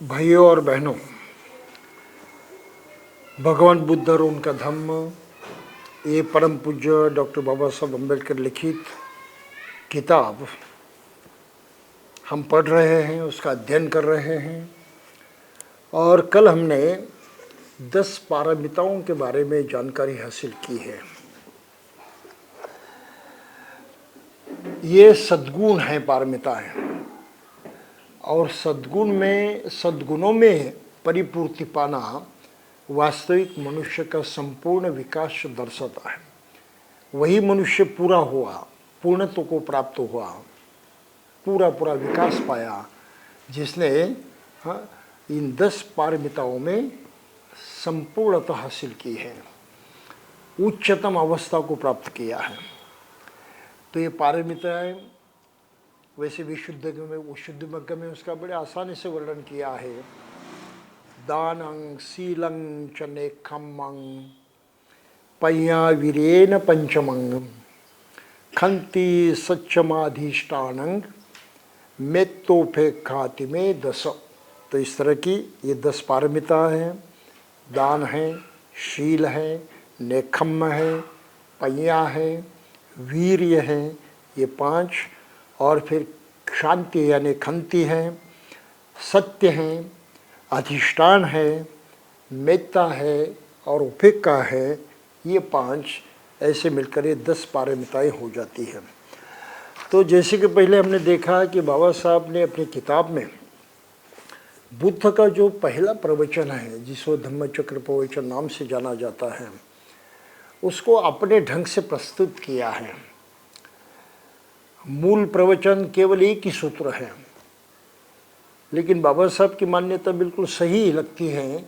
भाइयों और बहनों, भगवान बुद्ध और उनका धम्म, ये परम पूज्य डॉक्टर बाबा साहब अम्बेडकर लिखित किताब हम पढ़ रहे हैं, उसका अध्ययन कर रहे हैं। और कल हमने 10 पारमिताओं के बारे में जानकारी हासिल की है। ये सद्गुण हैं, पारमिताएं, और सद्गुणों में परिपूर्ति पाना वास्तविक मनुष्य का संपूर्ण विकास दर्शाता है। वही मनुष्य पूरा हुआ, पूर्णत्व को प्राप्त हुआ, पूरा विकास पाया, जिसने इन 10 पारमिताओं में संपूर्णता हासिल की है, उच्चतम अवस्था को प्राप्त किया है। तो ये पारमिताएं वैसे विशुद्ध मग्ग में उसका बड़े आसानी से वर्णन किया है। दानं शीलं च नेक्खम्मं पय्याविरेण पंचमं खन्ति सच्चमाधिष्ठानं मेत्तोपेक्षाति में 10। तो इस तरह की ये 10 पारमिता हैं। दान है, शील है, नेक्खम्म है, पय्या है, वीर्य है, ये 5, और फिर शांति यानी खंति है, सत्य है, अधिष्ठान है, मेत्ता है और उपेक्षा है। ये 5 ऐसे मिलकर ये 10 पारमिताएं हो जाती हैं। तो जैसे कि पहले हमने देखा कि बाबा साहब ने अपनी किताब में बुद्ध का जो पहला प्रवचन है, जिसको धम्मचक्र प्रवचन नाम से जाना जाता है, उसको अपने ढंग से प्रस्तुत किया है। मूल प्रवचन केवल एक ही सूत्र है, लेकिन बाबा साहब की मान्यता बिल्कुल सही लगती है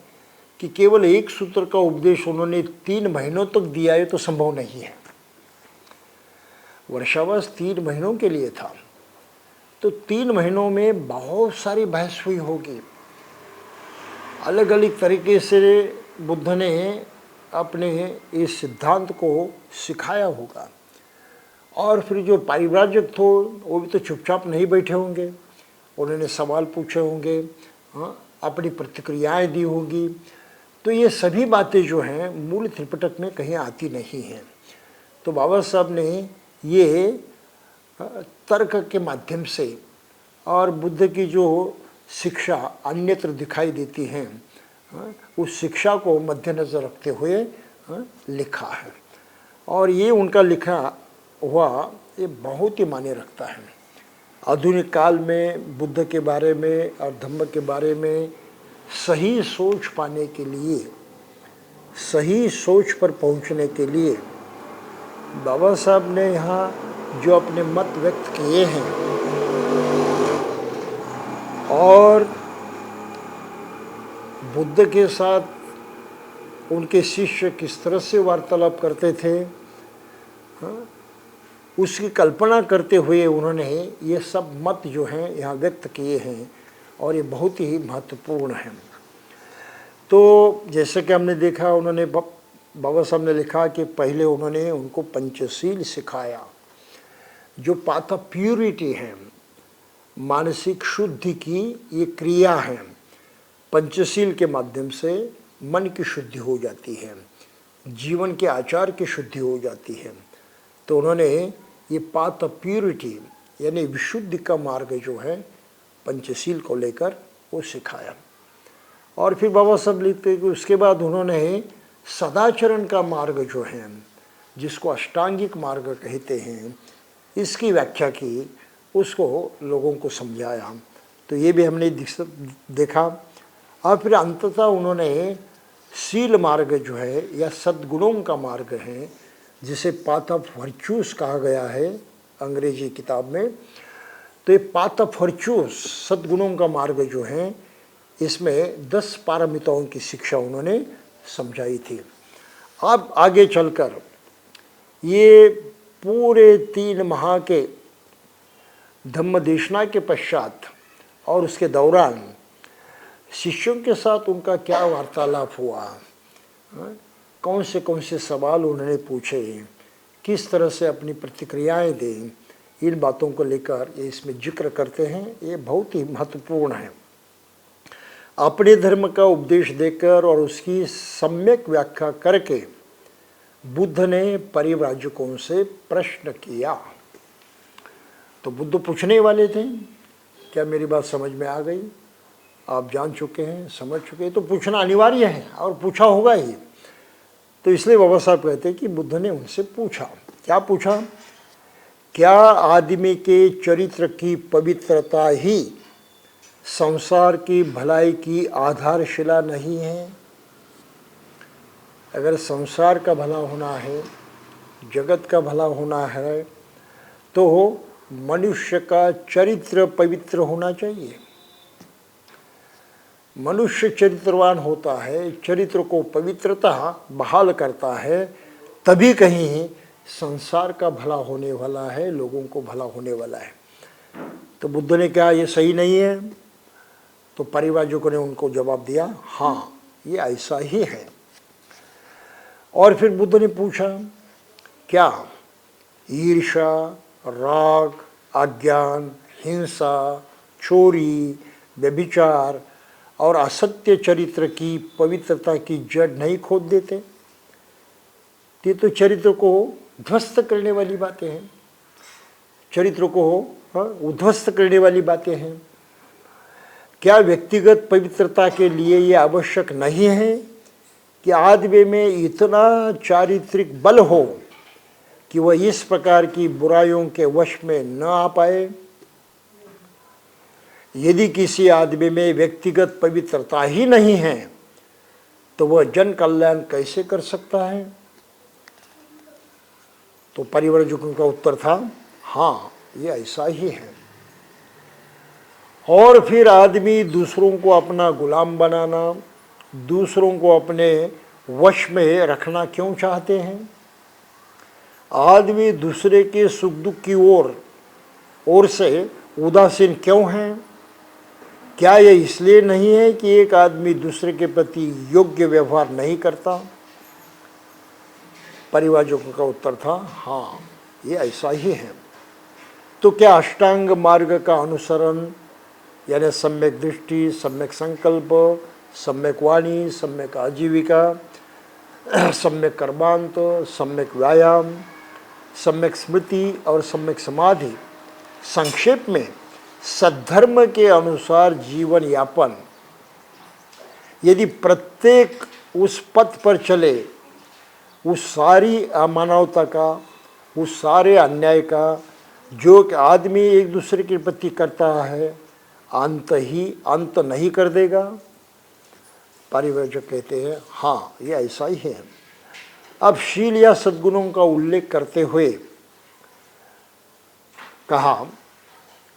कि केवल एक सूत्र का उपदेश उन्होंने 3 महीनों तक दिया है, तो संभव नहीं है। वर्षावास 3 महीनों के लिए था, तो 3 महीनों में बहुत सारी बहस हुई होगी। अलग अलग तरीके से बुद्ध ने अपने इस सिद्धांत को सिखाया होगा। और फिर जो परिव्राजक थे वो भी तो चुपचाप नहीं बैठे होंगे, उन्होंने सवाल पूछे होंगे, अपनी प्रतिक्रियाएं दी होगी। तो ये सभी बातें जो हैं मूल त्रिपिटक में कहीं आती नहीं हैं। तो बाबा साहब ने ये तर्क के माध्यम से और बुद्ध की जो शिक्षा अन्यत्र दिखाई देती हैं, उस शिक्षा को मद्देनज़र रखते हुए लिखा है। और ये उनका लिखा हुआ ये बहुत ही मायने रखता है। आधुनिक काल में बुद्ध के बारे में और धम्म के बारे में सही सोच पाने के लिए, सही सोच पर पहुंचने के लिए बाबा साहब ने यहाँ जो अपने मत व्यक्त किए हैं और बुद्ध के साथ उनके शिष्य किस तरह से वार्तालाप करते थे, उसकी कल्पना करते हुए उन्होंने ये सब मत जो हैं यहाँ व्यक्त किए हैं, और ये बहुत ही महत्वपूर्ण हैं। तो जैसे कि हमने देखा, उन्होंने बाबा साहब ने लिखा कि पहले उन्होंने उनको पंचशील सिखाया, जो पाथ ऑफ प्यूरिटी है, मानसिक शुद्धि की ये क्रिया है। पंचशील के माध्यम से मन की शुद्धि हो जाती है, जीवन के आचार की शुद्धि हो जाती है। तो उन्होंने ये पाथ ऑफ प्यूरिटी यानी विशुद्धि का मार्ग जो है पंचशील को लेकर वो सिखाया। और फिर बाबा साहब लिखते हैं कि उसके बाद उन्होंने सदाचरण का मार्ग जो है, जिसको अष्टांगिक मार्ग कहते हैं, इसकी व्याख्या की, उसको लोगों को समझाया। तो ये भी हमने देखा। और फिर अंततः उन्होंने शील मार्ग जो है या सद्गुणों का मार्ग है, जिसे पाथ ऑफ वर्च्यूज कहा गया है अंग्रेजी किताब में। तो ये पाथ ऑफ वर्च्यूज, सद्गुणों का मार्ग जो है, इसमें 10 पारमिताओं की शिक्षा उन्होंने समझाई थी। अब आगे चलकर ये पूरे 3 माह के धम्म देशना के पश्चात और उसके दौरान शिष्यों के साथ उनका क्या वार्तालाप हुआ, कौन से सवाल उन्होंने पूछे, किस तरह से अपनी प्रतिक्रियाएं दें, इन बातों को लेकर ये इसमें जिक्र करते हैं। ये बहुत ही महत्वपूर्ण है। अपने धर्म का उपदेश देकर और उसकी सम्यक व्याख्या करके बुद्ध ने परिव्राजकों से प्रश्न किया। तो बुद्ध पूछने वाले थे, क्या मेरी बात समझ में आ गई? आप जान चुके हैं, समझ चुके हैं, तो पूछना अनिवार्य है और पूछा होगा ही। तो इसलिए बाबा साहब कहते हैं कि बुद्ध ने उनसे पूछा। क्या पूछा? क्या आदमी के चरित्र की पवित्रता ही संसार की भलाई की आधारशिला नहीं है? अगर संसार का भला होना है, जगत का भला होना है, तो मनुष्य का चरित्र पवित्र होना चाहिए। मनुष्य चरित्रवान होता है, चरित्र को पवित्रता बहाल करता है, तभी कहीं संसार का भला होने वाला है, लोगों को भला होने वाला है। तो बुद्ध ने कहा ये सही नहीं है। तो परिव्राजकों ने उनको जवाब दिया, हाँ ये ऐसा ही है। और फिर बुद्ध ने पूछा, क्या ईर्ष्या, राग, अज्ञान, हिंसा, चोरी, व्यभिचार और असत्य चरित्र की पवित्रता की जड़ नहीं खोद देते? ये तो चरित्र को ध्वस्त करने वाली बातें हैं, चरित्र को उध्वस्त करने वाली बातें हैं। क्या व्यक्तिगत पवित्रता के लिए ये आवश्यक नहीं है कि आदमी में इतना चारित्रिक बल हो कि वह इस प्रकार की बुराइयों के वश में न आ पाए? यदि किसी आदमी में व्यक्तिगत पवित्रता ही नहीं है तो वह जन कल्याण कैसे कर सकता है? तो परिव्राजकों का उत्तर था, हाँ ये ऐसा ही है। और फिर आदमी दूसरों को अपना गुलाम बनाना, दूसरों को अपने वश में रखना क्यों चाहते हैं? आदमी दूसरे के सुख दुख की ओर से उदासीन क्यों है? क्या यह इसलिए नहीं है कि एक आदमी दूसरे के प्रति योग्य व्यवहार नहीं करता? परिव्राजकों का उत्तर था, हाँ ये ऐसा ही है। तो क्या अष्टांग मार्ग का अनुसरण, यानी सम्यक दृष्टि, सम्यक संकल्प, सम्यक वाणी, सम्यक आजीविका, सम्यक कर्मांत, सम्यक व्यायाम, सम्यक स्मृति और सम्यक समाधि, संक्षेप में सद्धर्म के अनुसार जीवन यापन, यदि प्रत्येक उस पथ पर चले, उस सारी अमानवता का, उस सारे अन्याय का जो कि आदमी एक दूसरे के प्रति करता है, अंत नहीं कर देगा? परिव्राजक कहते हैं, हाँ ये ऐसा ही है। अब शील या सद्गुणों का उल्लेख करते हुए कहा,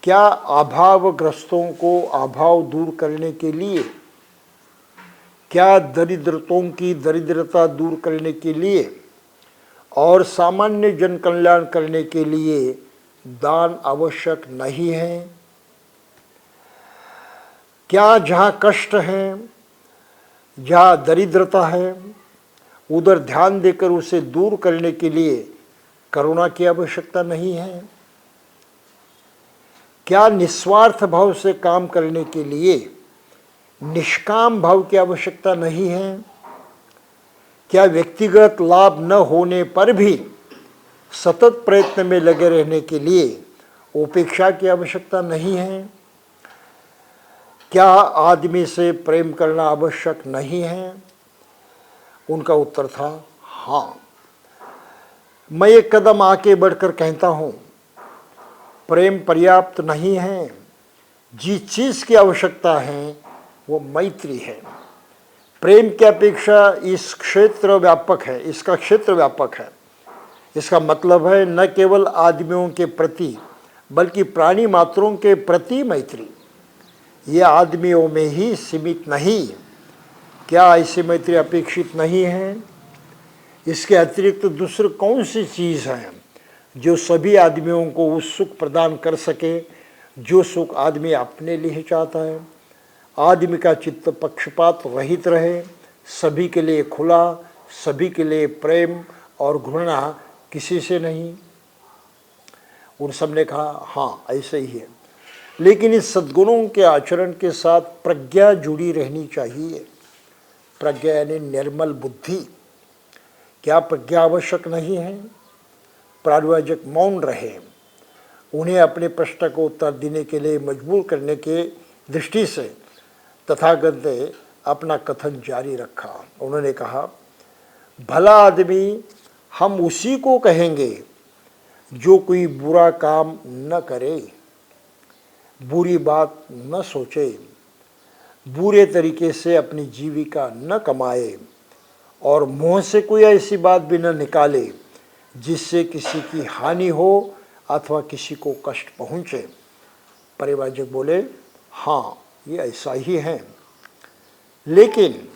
क्या अभावग्रस्तों को अभाव दूर करने के लिए, क्या दरिद्रतों की दरिद्रता दूर करने के लिए और सामान्य जन कल्याण करने के लिए दान आवश्यक नहीं है? क्या जहाँ कष्ट है, जहाँ दरिद्रता है, उधर ध्यान देकर उसे दूर करने के लिए करुणा की आवश्यकता नहीं है? क्या निस्वार्थ भाव से काम करने के लिए निष्काम भाव की आवश्यकता नहीं है? क्या व्यक्तिगत लाभ न होने पर भी सतत प्रयत्न में लगे रहने के लिए उपेक्षा की आवश्यकता नहीं है? क्या आदमी से प्रेम करना आवश्यक नहीं है? उनका उत्तर था, हाँ। मैं एक कदम आगे बढ़कर कहता हूँ, प्रेम पर्याप्त नहीं है। जिस चीज़ की आवश्यकता है वो मैत्री है। प्रेम की अपेक्षा इस क्षेत्र व्यापक है, इसका क्षेत्र व्यापक है। इसका मतलब है न केवल आदमियों के प्रति बल्कि प्राणी मात्रों के प्रति मैत्री। ये आदमियों में ही सीमित नहीं। क्या ऐसी मैत्री अपेक्षित नहीं है? इसके अतिरिक्त दूसरी कौन सी चीज़ है जो सभी आदमियों को उस सुख प्रदान कर सके जो सुख आदमी अपने लिए चाहता है? आदमी का चित्त पक्षपात रहित रहे, सभी के लिए खुला, सभी के लिए प्रेम और घृणा किसी से नहीं। उन सब ने कहा, हाँ ऐसे ही है। लेकिन इस सद्गुणों के आचरण के साथ प्रज्ञा जुड़ी रहनी चाहिए। प्रज्ञा यानी निर्मल बुद्धि। क्या प्रज्ञा आवश्यक नहीं है? परिव्राजक मौन रहे। उन्हें अपने प्रश्न को उत्तर देने के लिए मजबूर करने के दृष्टि से तथागत ने अपना कथन जारी रखा। उन्होंने कहा, भला आदमी हम उसी को कहेंगे जो कोई बुरा काम न करे, बुरी बात न सोचे, बुरे तरीके से अपनी जीविका न कमाए और मुंह से कोई ऐसी बात भी न निकाले जिससे किसी की हानि हो अथवा किसी को कष्ट पहुंचे। परिव्राजक बोले, हाँ, ये ऐसा ही है। लेकिन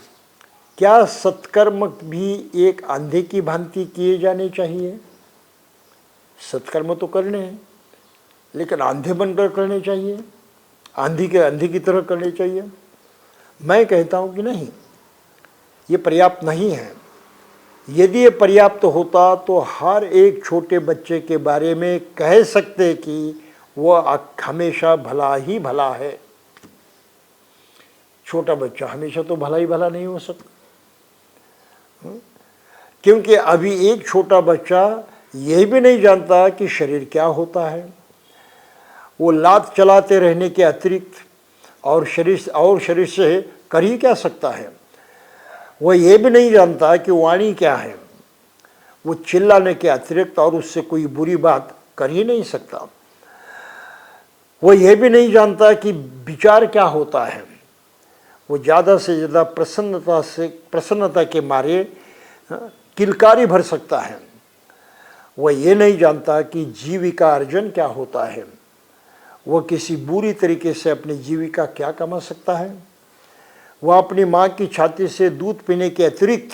क्या सत्कर्म भी एक अंधे की भांति किए जाने चाहिए? सत्कर्म तो करने हैं, लेकिन अंधे बनकर करने चाहिए, अंधी की तरह करने चाहिए? मैं कहता हूं कि नहीं, ये पर्याप्त नहीं है। यदि ये पर्याप्त होता तो हर एक छोटे बच्चे के बारे में कह सकते कि वह हमेशा भला ही भला है। छोटा बच्चा हमेशा तो भला ही भला नहीं हो सकता, क्योंकि अभी एक छोटा बच्चा यह भी नहीं जानता कि शरीर क्या होता है। वो लात चलाते रहने के अतिरिक्त और शरीर से कर ही क्या सकता है। वह यह भी नहीं जानता कि वाणी क्या है। वो चिल्लाने के अतिरिक्त और उससे कोई बुरी बात कर ही नहीं सकता। वो यह भी नहीं जानता कि विचार क्या होता है। वो ज़्यादा से ज़्यादा प्रसन्नता के मारे किलकारी भर सकता है। वह ये नहीं जानता कि जीविका अर्जन क्या होता है। वह किसी बुरी तरीके से अपनी जीविका क्या कमा सकता है। वह अपनी माँ की छाती से दूध पीने के अतिरिक्त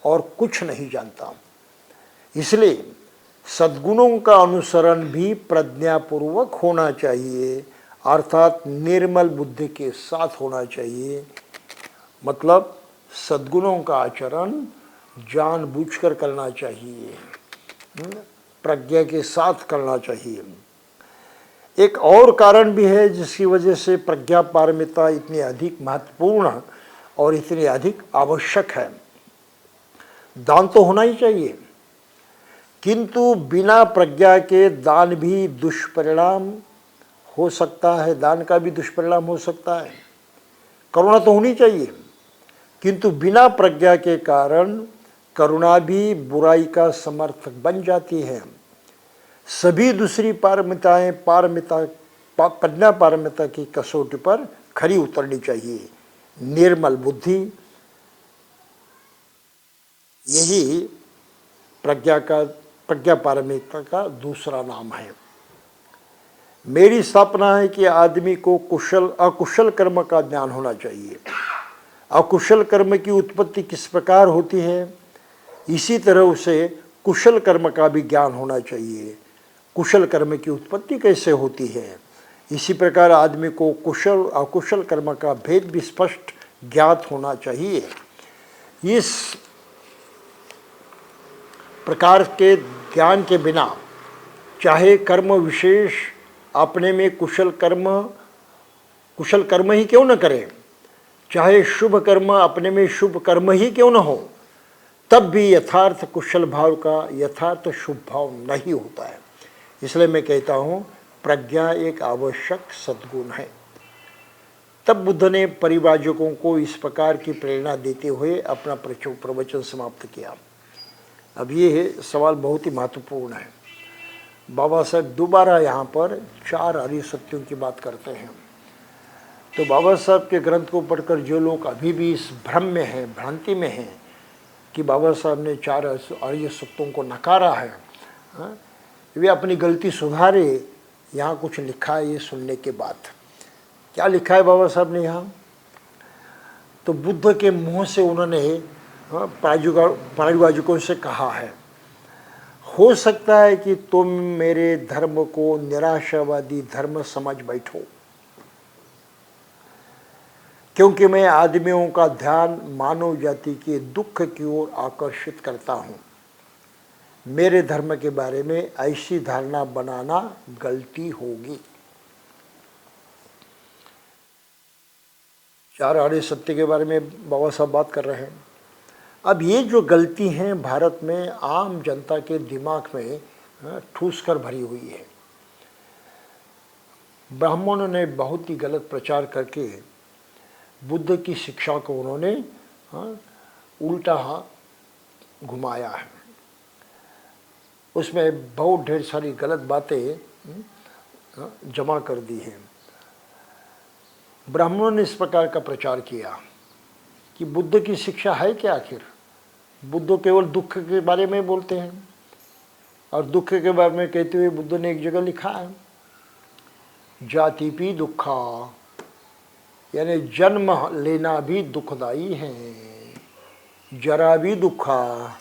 और कुछ नहीं जानता। इसलिए सद्गुणों का अनुसरण भी प्रज्ञापूर्वक होना चाहिए, अर्थात निर्मल बुद्धि के साथ होना चाहिए। मतलब सद्गुणों का आचरण जानबूझकर करना चाहिए, प्रज्ञा के साथ करना चाहिए। एक और कारण भी है जिसकी वजह से प्रज्ञा पारमिता इतनी अधिक महत्वपूर्ण और इतनी अधिक आवश्यक है। दान तो होना ही चाहिए, किंतु बिना प्रज्ञा के दान भी दुष्परिणाम हो सकता है, दान का भी दुष्परिणाम हो सकता है। करुणा तो होनी चाहिए, किंतु बिना प्रज्ञा के कारण करुणा भी बुराई का समर्थक बन जाती है। सभी दूसरी प्रज्ञा पारमिता की कसौटी पर खरी उतरनी चाहिए। निर्मल बुद्धि, यही प्रज्ञा पारमिता का दूसरा नाम है। मेरी स्थापना है कि आदमी को अकुशल कर्म का ज्ञान होना चाहिए। अकुशल कर्म की उत्पत्ति किस प्रकार होती है, इसी तरह उसे कुशल कर्म का भी ज्ञान होना चाहिए। कुशल कर्म की उत्पत्ति कैसे होती है, इसी प्रकार आदमी को कुशल अकुशल कर्म का भेद भी स्पष्ट ज्ञात होना चाहिए। इस प्रकार के ज्ञान के बिना चाहे कर्म विशेष अपने में कुशल कर्म ही क्यों न करें, चाहे शुभ कर्म अपने में शुभ कर्म ही क्यों न हो, तब भी यथार्थ कुशल भाव का यथार्थ शुभ भाव नहीं होता है। इसलिए मैं कहता हूँ प्रज्ञा एक आवश्यक सद्गुण है। तब बुद्ध ने परिव्राजकों को इस प्रकार की प्रेरणा देते हुए अपना प्रवचन समाप्त किया। अब ये सवाल बहुत ही महत्वपूर्ण है। बाबा साहब दोबारा यहाँ पर 4 आर्य सत्यों की बात करते हैं। तो बाबा साहब के ग्रंथ को पढ़कर जो लोग अभी भी इस भ्रम में हैं, भ्रांति में हैं कि बाबा साहब ने 4 आर्य सत्यों को नकारा है, वे अपनी गलती सुधारे। यहाँ कुछ लिखा है ये सुनने के बाद। क्या लिखा है बाबा साहब ने यहाँ? तो बुद्ध के मुँह से उन्होंने परिव्राजकों से कहा है, हो सकता है कि तुम मेरे धर्म को निराशावादी धर्म समझ बैठो, क्योंकि मैं आदमियों का ध्यान मानव जाति के दुख की ओर आकर्षित करता हूँ। मेरे धर्म के बारे में ऐसी धारणा बनाना गलती होगी। चार आर्य सत्य के बारे में बाबा साहब बात कर रहे हैं। अब ये जो गलती हैं भारत में आम जनता के दिमाग में ठूस कर भरी हुई है। ब्राह्मणों ने बहुत ही गलत प्रचार करके बुद्ध की शिक्षा को उन्होंने उल्टा घुमाया है। उसमें बहुत ढेर सारी गलत बातें जमा कर दी हैं। ब्राह्मणों ने इस प्रकार का प्रचार किया कि बुद्ध की शिक्षा है क्या आखिर। बुद्ध केवल दुख के बारे में बोलते हैं, और दुख के बारे में कहते हुए बुद्ध ने एक जगह लिखा है, जाति भी दुखा, यानी जन्म लेना भी दुखदाई है, जरा भी दुखा,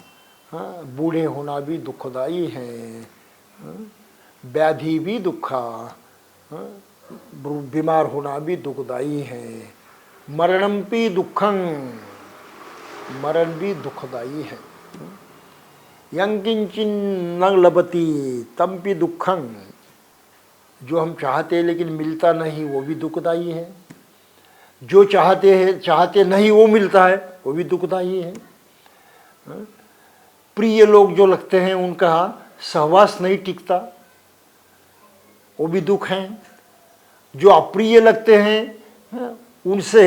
बूढ़े होना भी दुखदाई है, व्याधि भी दुखा, बीमार होना भी दुखदाई है, मरणम भी दुखं, मरण भी दुखदाई है, यंकिंचिन न लभती तम भी दुखं, जो हम चाहते हैं लेकिन मिलता नहीं वो भी दुखदाई है, जो चाहते नहीं वो मिलता है वो भी दुखदाई है, प्रिय लोग जो लगते हैं उनका सहवास नहीं टिकता वो भी दुख है, जो अप्रिय लगते हैं उनसे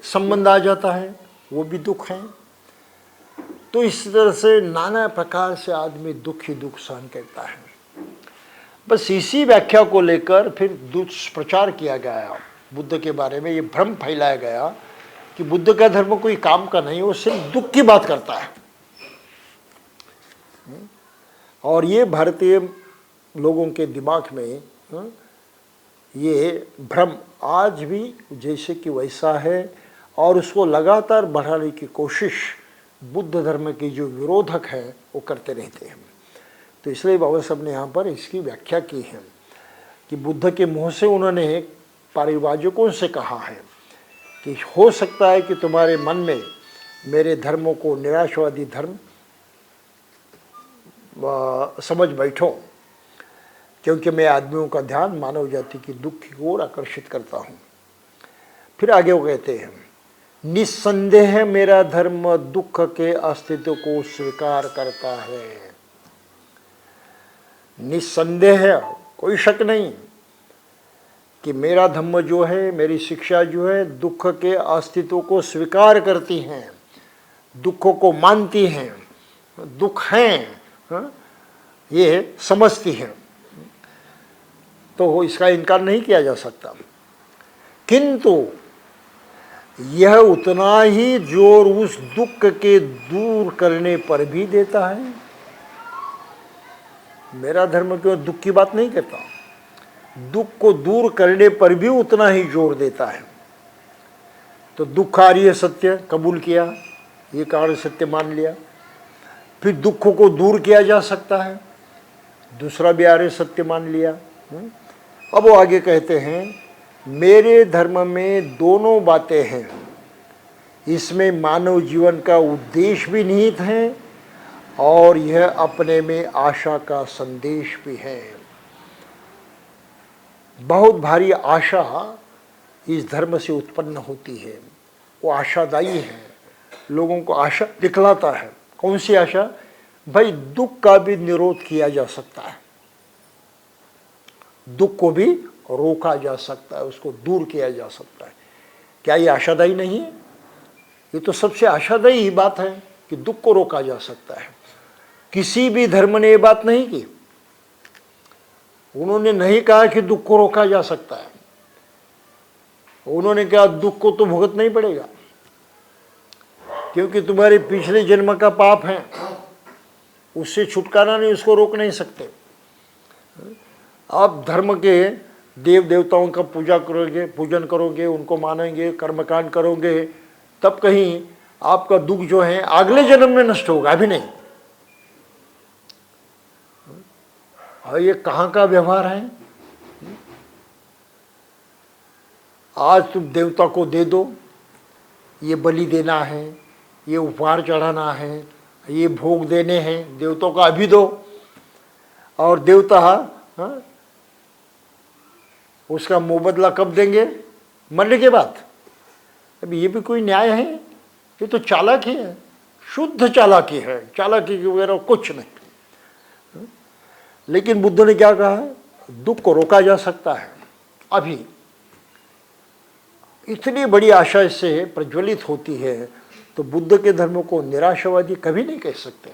संबंध आ जाता है वो भी दुख है। तो इस तरह से नाना प्रकार से आदमी दुख ही दुख सहन करता है। बस इसी व्याख्या को लेकर फिर दुष्प्रचार किया गया बुद्ध के बारे में, ये भ्रम फैलाया गया कि बुद्ध का धर्म कोई काम का नहीं, वो सिर्फ दुख की बात करता है। और ये भारतीय लोगों के दिमाग में ये भ्रम आज भी जैसे कि वैसा है, और उसको लगातार बढ़ाने की कोशिश बुद्ध धर्म के जो विरोधक हैं वो करते रहते हैं। तो इसलिए बाबा साहब ने यहाँ पर इसकी व्याख्या की है कि बुद्ध के मुँह से उन्होंने पारिभाषिकों से कहा है कि हो सकता है कि तुम्हारे मन में मेरे धर्मों को निराशवादी धर्म समझ बैठो, क्योंकि मैं आदमियों का ध्यान मानव जाति की दुख की ओर आकर्षित करता हूँ। फिर आगे वो कहते हैं, निस्संदेह मेरा धर्म दुख के अस्तित्व को स्वीकार करता है। निस्संदेह, कोई शक नहीं कि मेरा धर्म जो है, मेरी शिक्षा जो है, दुख के अस्तित्व को स्वीकार करती हैं, दुखों को मानती हैं, दुख हैं ये समझती हैं, तो इसका इनकार नहीं किया जा सकता। किंतु यह उतना ही जोर उस दुख के दूर करने पर भी देता है। मेरा धर्म क्यों दुख की बात नहीं करता, दुख को दूर करने पर भी उतना ही जोर देता है। तो दुख आर्य सत्य कबूल किया, ये कार्य सत्य मान लिया, फिर दुखों को दूर किया जा सकता है, दूसरा भी आर्य सत्य मान लिया। अब वो आगे कहते हैं, मेरे धर्म में दोनों बातें हैं, इसमें मानव जीवन का उद्देश्य भी निहित है और यह अपने में आशा का संदेश भी है। बहुत भारी आशा इस धर्म से उत्पन्न होती है, वो आशादायी है, लोगों को आशा दिखलाता है। कौन सी आशा? भाई दुख का भी निरोध किया जा सकता है, दुख को भी रोका जा सकता है, उसको दूर किया जा सकता है। क्या ये आशादायी नहीं है? ये तो सबसे आशादायी ही बात है कि दुख को रोका जा सकता है। किसी भी धर्म ने ये बात नहीं की, उन्होंने नहीं कहा कि दुख को रोका जा सकता है। उन्होंने कहा दुख को तो भुगतना ही पड़ेगा, क्योंकि तुम्हारे पिछले जन्म का पाप है, उससे छुटकारा नहीं, उसको रोक नहीं सकते। आप धर्म के देव देवताओं का पूजन करोगे, उनको मानेंगे, कर्मकांड करोगे, तब कहीं आपका दुख जो है अगले जन्म में नष्ट होगा, अभी नहीं। और ये कहाँ का व्यवहार है? आज तुम देवता को दे दो, ये बलि देना है, ये उपहार चढ़ाना है, ये भोग देने हैं, देवताओं का अभी दो, और देवता उसका मुबदला कब देंगे? मरने के बाद। अभी ये भी कोई न्याय है? ये तो चालाकी है, शुद्ध चालाकी है, चालाकी के वगैरह कुछ नहीं। लेकिन बुद्ध ने क्या कहा है? दुख को रोका जा सकता है। अभी इतनी बड़ी आशा इससे प्रज्वलित होती है, तो बुद्ध के धर्म को निराशावादी कभी नहीं कह सकते।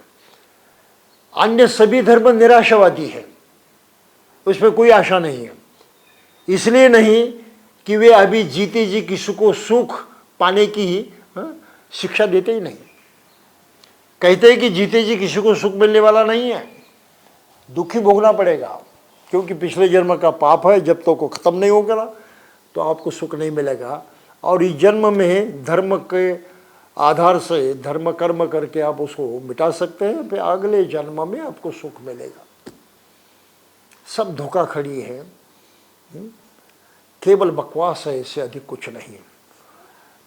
अन्य सभी धर्म निराशावादी है, उसमें कोई आशा नहीं है। इसलिए नहीं कि वे अभी जीते जी किसी को सुख पाने की शिक्षा देते ही नहीं। कहते हैं कि जीते जी किसी को सुख मिलने वाला नहीं है, दुख ही भोगना पड़ेगा, क्योंकि पिछले जन्म का पाप है, जब तक वो खत्म नहीं होगा तो आपको सुख नहीं मिलेगा। और इस जन्म में धर्म के आधार से धर्म कर्म करके आप उसको मिटा सकते हैं, फिर अगले जन्म में आपको सुख मिलेगा। सब धोखाधड़ी है, केवल बकवास है, इससे अधिक कुछ नहीं।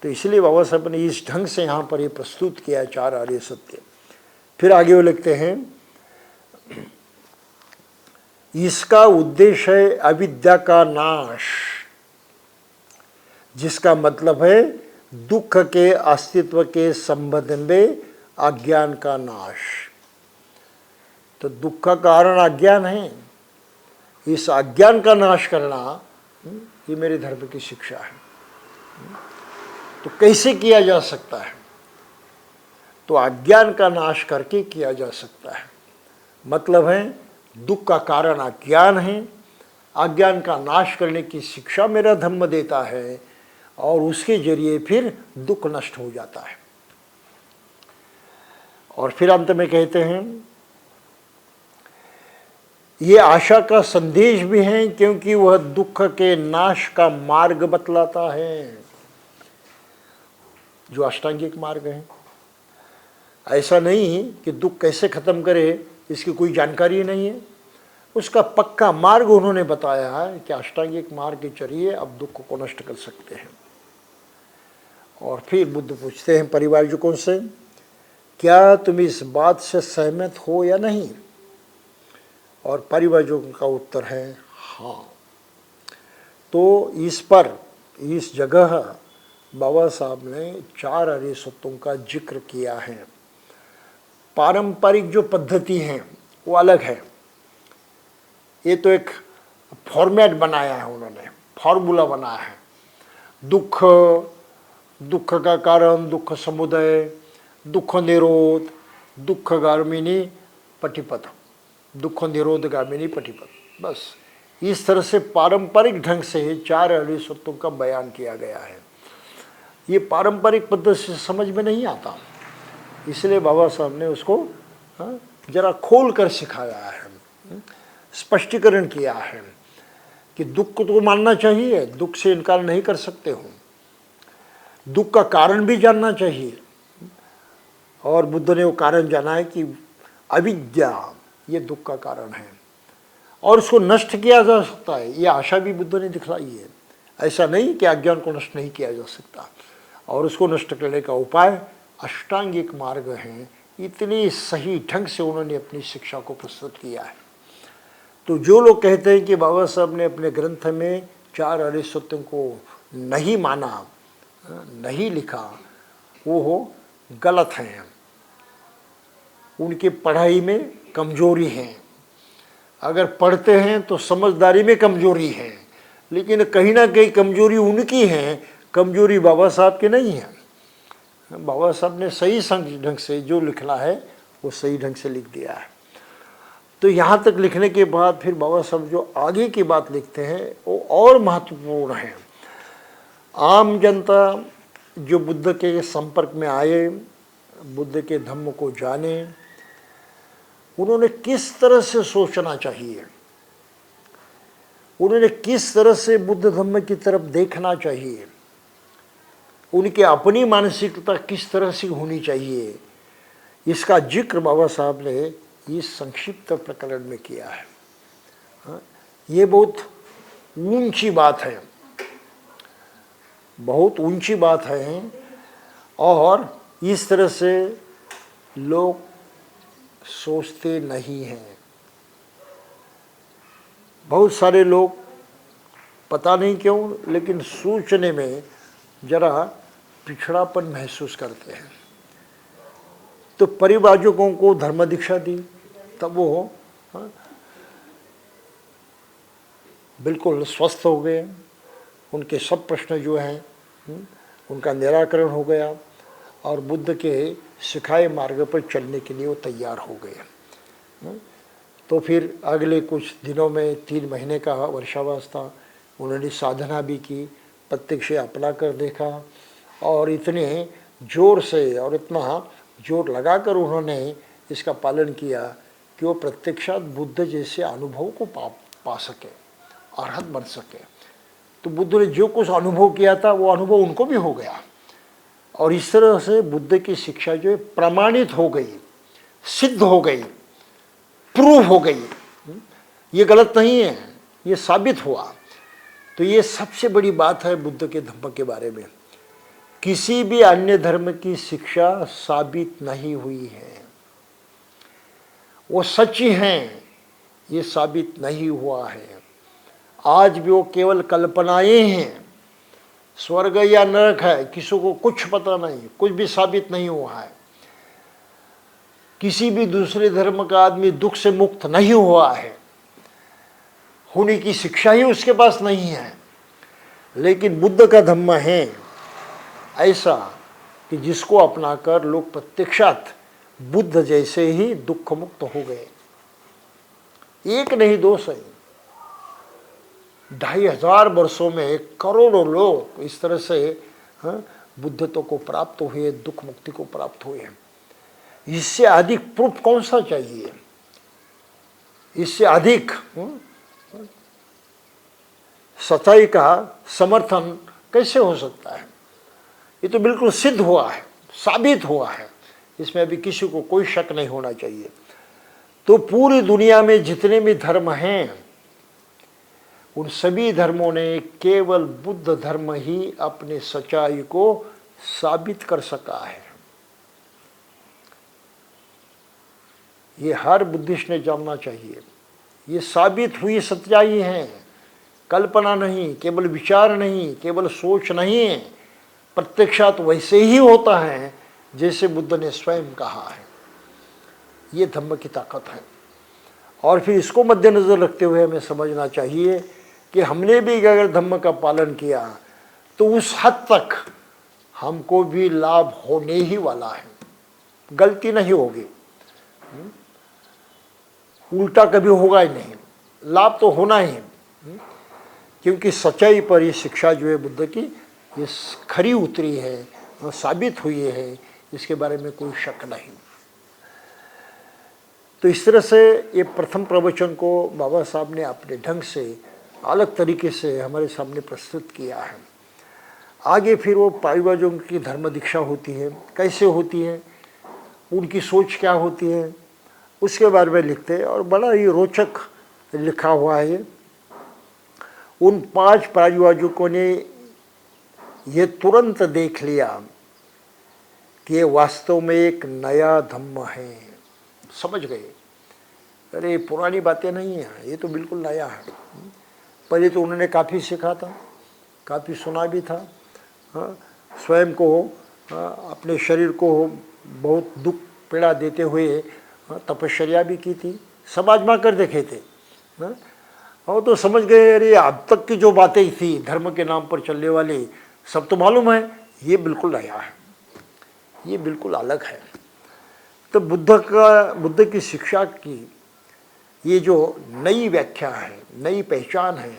तो इसलिए बाबा साहब ने इस ढंग से यहाँ पर ये प्रस्तुत किया है 4 आर्य सत्य। फिर आगे वो लिखते हैं, इसका उद्देश्य है अविद्या का नाश, जिसका मतलब है दुख के अस्तित्व के संबंध में अज्ञान का नाश। तो दुख का कारण अज्ञान है, इस अज्ञान का नाश करना ये मेरे धर्म की शिक्षा है। तो कैसे किया जा सकता है? तो अज्ञान का नाश करके किया जा सकता है। मतलब है दुख का कारण अज्ञान है, अज्ञान का नाश करने की शिक्षा मेरा धर्म देता है, और उसके जरिए फिर दुख नष्ट हो जाता है। और फिर अंत में कहते हैं, ये आशा का संदेश भी है, क्योंकि वह दुख के नाश का मार्ग बतलाता है, जो अष्टांगिक मार्ग है। ऐसा नहीं कि दुख कैसे खत्म करे इसकी कोई जानकारी नहीं है, उसका पक्का मार्ग उन्होंने बताया है कि अष्टांगिक मार्ग के जरिए अब दुख को नष्ट कर सकते हैं। और फिर बुद्ध पूछते हैं परिवारजकों से, क्या तुम इस बात से सहमत हो या नहीं? और परिवारजकों का उत्तर है हाँ। तो इस पर, इस जगह बाबा साहब ने 4 आर्य सत्यों का जिक्र किया है। पारंपरिक जो पद्धति है वो अलग है, ये तो एक फॉर्मेट बनाया है उन्होंने, फॉर्मूला बनाया है। दुख, दुख का कारण, दुख समुदय, दुख निरोध, दुख गामिनी पटिपथ, दुख निरोध गामिनी पटिपथ, बस इस तरह से पारंपरिक ढंग से 4 आर्य सत्यों का बयान किया गया है। ये पारंपरिक पद्धति से समझ में नहीं आता, इसलिए बाबा साहब ने उसको जरा खोल कर सिखाया है, स्पष्टीकरण किया है कि दुख को तो मानना चाहिए, दुख से इनकार नहीं कर सकते हो, दुख का कारण भी जानना चाहिए। और बुद्ध ने वो कारण जाना है कि अविद्या ये दुख का कारण है, और उसको नष्ट किया जा सकता है, ये आशा भी बुद्ध ने दिखलाई है। ऐसा नहीं कि अज्ञान को नष्ट नहीं किया जा सकता, और उसको नष्ट करने का उपाय अष्टांगिक मार्ग है। इतनी सही ढंग से उन्होंने अपनी शिक्षा को प्रस्तुत किया है। तो जो लोग कहते हैं कि बाबा साहब ने अपने ग्रंथ में 4 आर्य सत्यों को नहीं माना, नहीं लिखा, वो हो गलत हैं, उनकी पढ़ाई में कमजोरी है। अगर पढ़ते हैं तो समझदारी में कमजोरी है, लेकिन कहीं ना कहीं कमजोरी उनकी है, कमजोरी बाबा साहब की नहीं है। बाबा साहब ने सही ढंग से जो लिखना है वो सही ढंग से लिख दिया है। तो यहाँ तक लिखने के बाद फिर बाबा साहब जो आगे की बात लिखते हैं वो और महत्वपूर्ण है। आम जनता जो बुद्ध के संपर्क में आए, बुद्ध के धम्म को जाने, उन्होंने किस तरह से सोचना चाहिए, उन्होंने किस तरह से बुद्ध धम्म की तरफ देखना चाहिए, उनकी अपनी मानसिकता किस तरह से होनी चाहिए, इसका जिक्र बाबा साहब ने इस संक्षिप्त प्रकरण में किया है। ये बहुत ऊंची बात है, बहुत ऊंची बात है, और इस तरह से लोग सोचते नहीं हैं। बहुत सारे लोग पता नहीं क्यों, लेकिन सोचने में जरा पिछड़ापन महसूस करते हैं। तो परिव्राजकों को धर्म दीक्षा दी, तब वो हाँ, बिल्कुल स्वस्थ हो गए। उनके सब प्रश्न जो हैं उनका निराकरण हो गया और बुद्ध के सिखाए मार्ग पर चलने के लिए वो तैयार हो गए। तो फिर अगले कुछ दिनों में 3 महीने का वर्षावास था, उन्होंने साधना भी की, प्रत्यक्ष अपना कर देखा और इतने जोर से और इतना जोर लगाकर उन्होंने इसका पालन किया कि वो प्रत्यक्षात बुद्ध जैसे अनुभव को पा सके, अरहत बन सके। तो बुद्ध ने जो कुछ अनुभव किया था वो अनुभव उनको भी हो गया और इस तरह से बुद्ध की शिक्षा जो है प्रमाणित हो गई, सिद्ध हो गई, प्रूव हो गई। ये गलत नहीं है, ये साबित हुआ। तो ये सबसे बड़ी बात है बुद्ध के धम्म के बारे में। किसी भी अन्य धर्म की शिक्षा साबित नहीं हुई है, वो सच्ची हैं, ये साबित नहीं हुआ है। आज भी वो केवल कल्पनाएं हैं। स्वर्ग या नरक है, किसी को कुछ पता नहीं, कुछ भी साबित नहीं हुआ है। किसी भी दूसरे धर्म का आदमी दुख से मुक्त नहीं हुआ है, होने की शिक्षा ही उसके पास नहीं है। लेकिन बुद्ध का धम्म है ऐसा कि जिसको अपनाकर लोग प्रत्यक्षात बुद्ध जैसे ही दुख मुक्त हो गए। एक नहीं, 2 सही, 2500 वर्षों में करोड़ों लोग इस तरह से बुद्धत्व को प्राप्त हुए, दुख मुक्ति को प्राप्त हुए। इससे अधिक प्रूफ कौन सा चाहिए? इससे अधिक सच्चाई का समर्थन कैसे हो सकता है? ये तो बिल्कुल सिद्ध हुआ है, साबित हुआ है, इसमें अभी किसी को कोई शक नहीं होना चाहिए। तो पूरी दुनिया में जितने भी धर्म हैं, उन सभी धर्मों ने केवल बुद्ध धर्म ही अपने सच्चाई को साबित कर सका है। ये हर बुद्धिस्ट ने जानना चाहिए। ये साबित हुई सच्चाई है, कल्पना नहीं, केवल विचार नहीं, केवल सोच नहीं है। प्रत्यक्षात वैसे ही होता है जैसे बुद्ध ने स्वयं कहा है। ये धम्म की ताकत है। और फिर इसको मद्देनजर रखते हुए हमें समझना चाहिए कि हमने भी अगर धम्म का पालन किया तो उस हद तक हमको भी लाभ होने ही वाला है, गलती नहीं होगी, उल्टा कभी होगा ही नहीं, लाभ तो होना ही। क्योंकि सच्चाई पर ये शिक्षा जो है बुद्ध की, ये खरी उतरी है और साबित हुई है, इसके बारे में कोई शक नहीं। तो इस तरह से ये प्रथम प्रवचन को बाबा साहब ने अपने ढंग से अलग तरीके से हमारे सामने प्रस्तुत किया है। आगे फिर वो परिव्राजकों की धर्म दीक्षा होती है, कैसे होती है, उनकी सोच क्या होती है, उसके बारे में लिखते हैं और बड़ा ही रोचक लिखा हुआ है। उन 5 परिव्राजकों ने ये तुरंत देख लिया कि ये वास्तव में एक नया धम्म है। समझ गए, अरे पुरानी बातें नहीं हैं, ये तो बिल्कुल नया है। पहले तो उन्होंने काफ़ी सीखा था, काफ़ी सुना भी था, स्वयं को अपने शरीर को बहुत दुख पीड़ा देते हुए तपश्चर्या भी की थी, सब आजमा कर देखे थे। और तो समझ गए अरे अब तक की जो बातें थी धर्म के नाम पर चलने वाली, सब तो मालूम है, ये बिल्कुल नया है, ये बिल्कुल अलग है। तो बुद्ध की शिक्षा की ये जो नई व्याख्या है, नई पहचान है,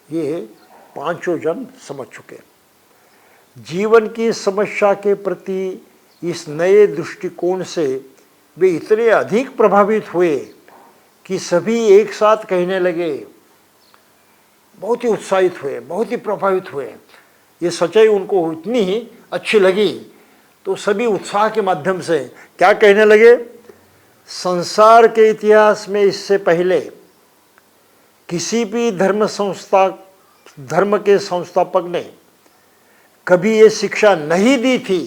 ये 5 जन समझ चुके। जीवन की समस्या के प्रति इस नए दृष्टिकोण से वे इतने अधिक प्रभावित हुए कि सभी एक साथ कहने लगे, बहुत ही उत्साहित हुए, बहुत ही प्रभावित हुए। ये सच्चाई उनको इतनी ही अच्छी लगी तो सभी उत्साह के माध्यम से क्या कहने लगे, संसार के इतिहास में इससे पहले किसी भी धर्म के संस्थापक ने कभी ये शिक्षा नहीं दी थी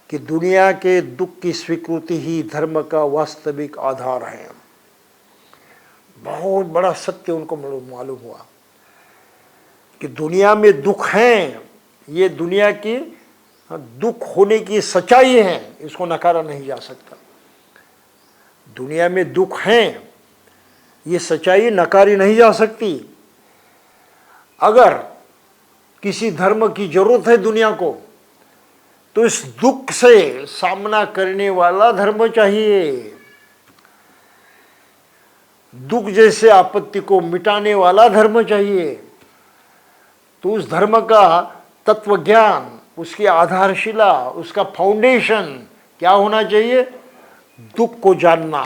कि दुनिया के दुख की स्वीकृति ही धर्म का वास्तविक आधार है। बहुत बड़ा सत्य उनको मालूम हुआ कि दुनिया में दुख हैं, ये दुनिया की दुख होने की सच्चाई है, इसको नकारा नहीं जा सकता। दुनिया में दुख हैं, ये सच्चाई नकारी नहीं जा सकती। अगर किसी धर्म की जरूरत है दुनिया को, तो इस दुख से सामना करने वाला धर्म चाहिए। दुख जैसे आपत्ति को मिटाने वाला धर्म चाहिए। तो उस धर्म का तत्व ज्ञान, उसकी आधारशिला, उसका फाउंडेशन क्या होना चाहिए? दुख को जानना।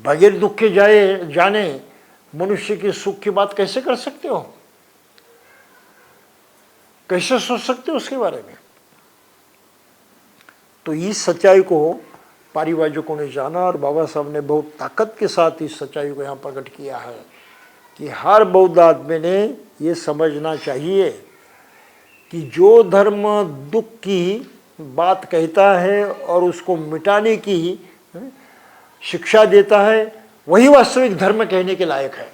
बगैर दुख के जाने मनुष्य के सुख की बात कैसे कर सकते हो? कैसे सोच सकते हो उसके बारे में? तो इस सच्चाई को पारिभाषिकों ने जाना और बाबा साहब ने बहुत ताकत के साथ इस सच्चाई को यहाँ प्रकट किया है कि हर बौद्ध आदमी ने ये समझना चाहिए कि जो धर्म दुख की बात कहता है और उसको मिटाने की शिक्षा देता है, वही वास्तविक धर्म कहने के लायक है।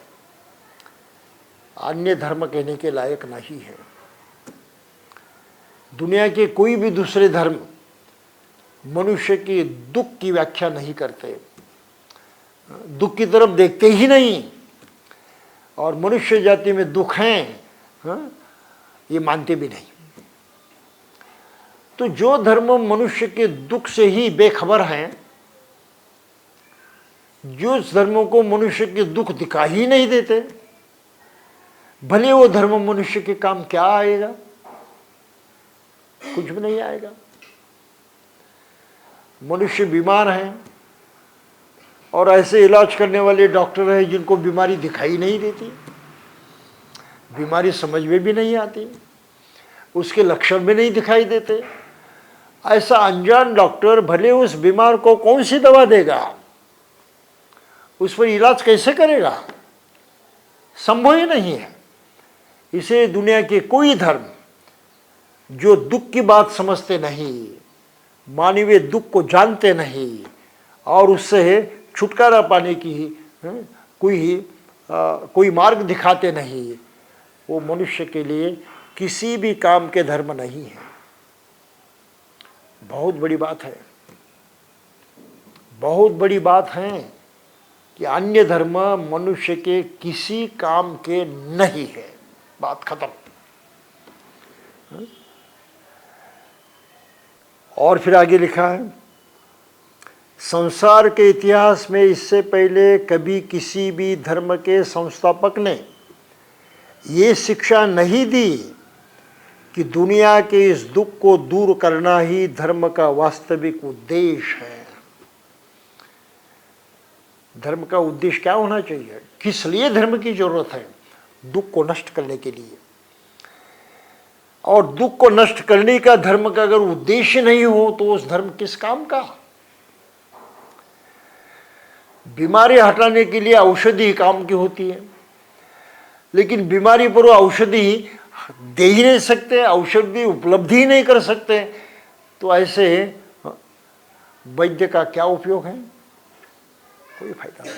अन्य धर्म कहने के लायक नहीं है। दुनिया के कोई भी दूसरे धर्म मनुष्य के दुख की व्याख्या नहीं करते, दुख की तरफ देखते ही नहीं, और मनुष्य जाति में दुख हैं ये मानते भी नहीं। तो जो धर्म मनुष्य के दुख से ही बेखबर हैं, जो धर्मों को मनुष्य के दुख दिखा ही नहीं देते, भले वो धर्म मनुष्य के काम क्या आएगा? कुछ भी नहीं आएगा। मनुष्य बीमार हैं और ऐसे इलाज करने वाले डॉक्टर हैं जिनको बीमारी दिखाई नहीं देती, बीमारी समझ में भी नहीं आती, उसके लक्षण भी नहीं दिखाई देते। ऐसा अनजान डॉक्टर भले उस बीमार को कौन सी दवा देगा, उस पर इलाज कैसे करेगा? संभव ही नहीं है। इसे दुनिया के कोई धर्म जो दुख की बात समझते नहीं, मानवीय दुख को जानते नहीं और उससे छुटकारा पाने की कोई मार्ग दिखाते नहीं, वो मनुष्य के लिए किसी भी काम के धर्म नहीं है। बहुत बड़ी बात है, बहुत बड़ी बात है कि अन्य धर्म मनुष्य के किसी काम के नहीं है। बात खत्म। और फिर आगे लिखा है, संसार के इतिहास में इससे पहले कभी किसी भी धर्म के संस्थापक ने ये शिक्षा नहीं दी कि दुनिया के इस दुख को दूर करना ही धर्म का वास्तविक उद्देश्य है। धर्म का उद्देश्य क्या होना चाहिए? किस लिए धर्म की जरूरत है? दुख को नष्ट करने के लिए। और दुख को नष्ट करने का धर्म का अगर उद्देश्य नहीं हो तो उस धर्म किस काम का? बीमारी हटाने के लिए औषधि काम की होती है, लेकिन बीमारी पर वो औषधि दे ही नहीं सकते, औषधि उपलब्ध ही नहीं कर सकते, तो ऐसे वैद्य का क्या उपयोग है? कोई फायदा नहीं।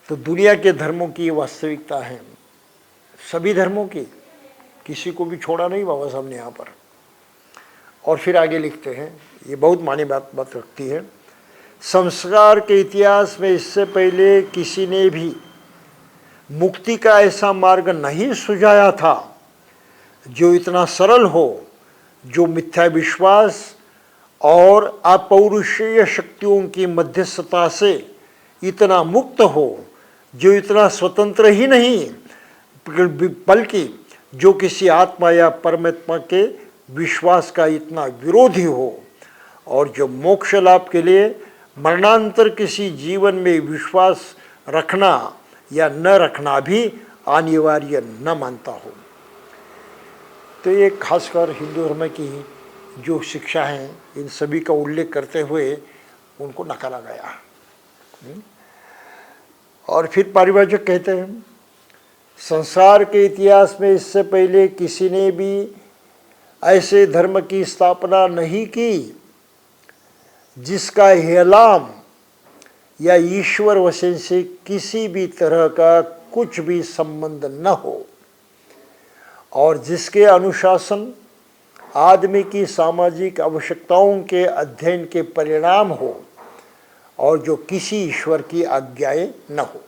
तो दुनिया के धर्मों की ये वास्तविकता है, सभी धर्मों की, किसी को भी छोड़ा नहीं बाबा साहब ने यहाँ पर। और फिर आगे लिखते हैं, ये बहुत मायने बात रखती है, संस्कार के इतिहास में इससे पहले किसी ने भी मुक्ति का ऐसा मार्ग नहीं सुझाया था जो इतना सरल हो, जो मिथ्या विश्वास और अपौरुषीय शक्तियों की मध्यस्थता से इतना मुक्त हो, जो इतना स्वतंत्र ही नहीं बल्कि जो किसी आत्मा या परमात्मा के विश्वास का इतना विरोधी हो, और जो मोक्ष लाभ के लिए मरणांतर किसी जीवन में विश्वास रखना या न रखना भी अनिवार्य न मानता हो। तो ये खासकर हिंदू धर्म की जो शिक्षा है, इन सभी का उल्लेख करते हुए उनको नकारा गया। और फिर पारिभाषिक कहते हैं, संसार के इतिहास में इससे पहले किसी ने भी ऐसे धर्म की स्थापना नहीं की जिसका हेलाम या ईश्वर वचन से किसी भी तरह का कुछ भी संबंध न हो, और जिसके अनुशासन आदमी की सामाजिक आवश्यकताओं के अध्ययन के परिणाम हो और जो किसी ईश्वर की आज्ञाएं न हो।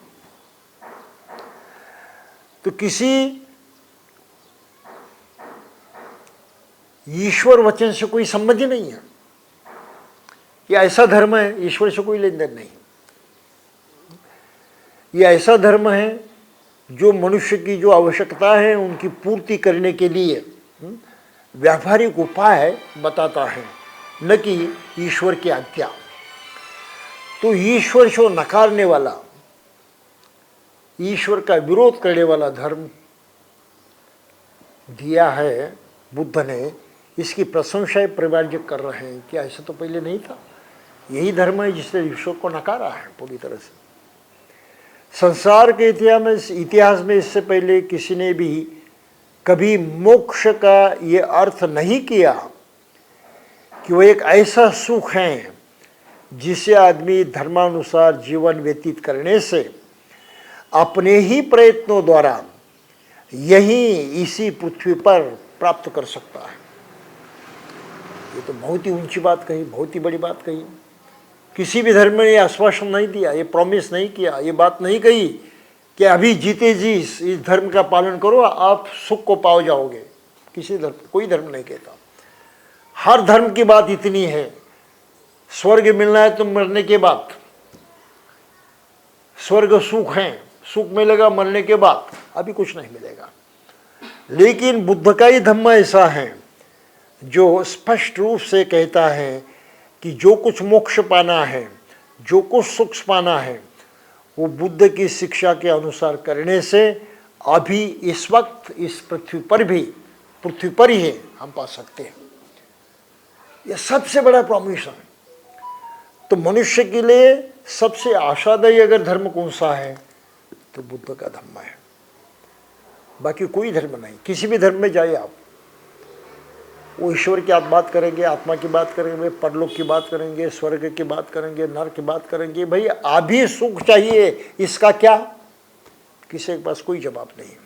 तो किसी ईश्वर वचन से कोई संबंध ही नहीं है। ये ऐसा धर्म है, ईश्वर से कोई लेन देन नहीं। ये ऐसा धर्म है जो मनुष्य की जो आवश्यकता है उनकी पूर्ति करने के लिए व्यावहारिक उपाय बताता है, न कि ईश्वर की आज्ञा। तो ईश्वर को नकारने वाला, ईश्वर का विरोध करने वाला धर्म दिया है बुद्ध ने, इसकी प्रशंसा परिवारजक कर रहे हैं कि ऐसा तो पहले नहीं था। यही धर्म है जिसने ईश्वर को नकारा है पूरी तरह से। संसार के इतिहास में इससे पहले किसी ने भी कभी मोक्ष का ये अर्थ नहीं किया कि वो एक ऐसा सुख है जिसे आदमी धर्मानुसार जीवन व्यतीत करने से अपने ही प्रयत्नों द्वारा यहीं इसी पृथ्वी पर प्राप्त कर सकता है। ये तो बहुत ही ऊंची बात कही, बहुत ही बड़ी बात कही। किसी भी धर्म ने ये आश्वासन नहीं दिया, ये प्रॉमिस नहीं किया, ये बात नहीं कही कि अभी जीते जी इस धर्म का पालन करो आप सुख को पाओ जाओगे। किसी धर्म, कोई धर्म नहीं कहता। हर धर्म की बात इतनी है, स्वर्ग मिलना है तो मरने के बाद, स्वर्ग सुख है, सुख मिलेगा मरने के बाद, अभी कुछ नहीं मिलेगा। लेकिन बुद्ध का ही धम्म ऐसा है जो स्पष्ट रूप से कहता है कि जो कुछ मोक्ष पाना है, जो कुछ सुख पाना है, वो बुद्ध की शिक्षा के अनुसार करने से अभी इस वक्त इस पृथ्वी पर ही है हम पा सकते हैं। यह सबसे बड़ा प्रॉमिस है। तो मनुष्य के लिए सबसे आशादायी अगर धर्म कौन सा है तो बुद्ध का धर्म है, बाकी कोई धर्म नहीं। किसी भी धर्म में जाइए आप, वो ईश्वर की बात करेंगे, आत्मा की बात करेंगे, परलोक की बात करेंगे, स्वर्ग की बात करेंगे, नरक की बात करेंगे। भाई अभी सुख चाहिए, इसका क्या? किसी के पास कोई जवाब नहीं है।